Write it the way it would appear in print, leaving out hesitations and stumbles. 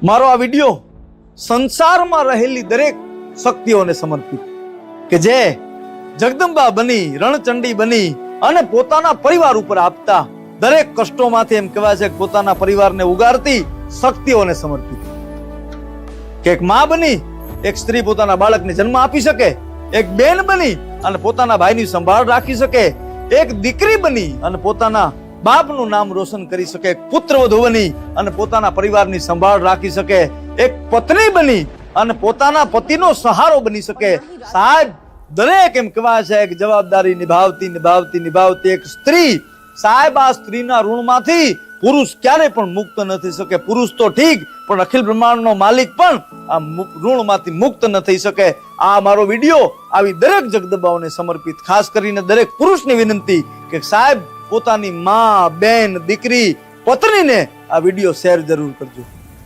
મારો આ વિડિયો સંસારમાં રહેલી દરેક શક્તિઓને સમર્પિત કે જે જગદંબા બની, રણચંડી બની અને પોતાના પરિવાર ઉપર આપતા દરેક કષ્ટોમાંથી એમ કહેવાય છે કે પોતાના પરિવારને ઉગારતી શક્તિઓને સમર્પિત. કે એક માં બની એક સ્ત્રી પોતાના બાળકને જન્મ આપી શકે, એક બેન બની અને પોતાના ભાઈની સંભાળ રાખી શકે, એક દીકરી બની અને પોતાના બાપનું નામ રોશન કરી શકે, એક પુત્રવધુ બની અને પોતાના પરિવારની સંભાળ રાખી શકે, એક પત્ની બની અને પોતાના પતિનો સહારો બની શકે. સાહેબ, દરેક એમ કહેવાય છે કે જવાબદારી નિભાવતી એક સ્ત્રી, સાહેબ, આ સ્ત્રીના ઋણમાંથી પુરુષ ક્યારે પણ મુક્ત ન થઈ શકે. પુરુષ તો ઠીક, પણ અખિલ બ્રહ્માંડનો માલિક પણ આ ઋણમાંથી મુક્ત ન થઈ શકે. આ મારો વિડીયો આવી દરેક જગદંબાઓને સમર્પિત, ખાસ કરીને દરેક પુરુષની વિનંતી કે સાહેબ પોતાની માં, બેન, દીકરી, પત્નીને આ વિડીયો શેર જરૂર કરજો.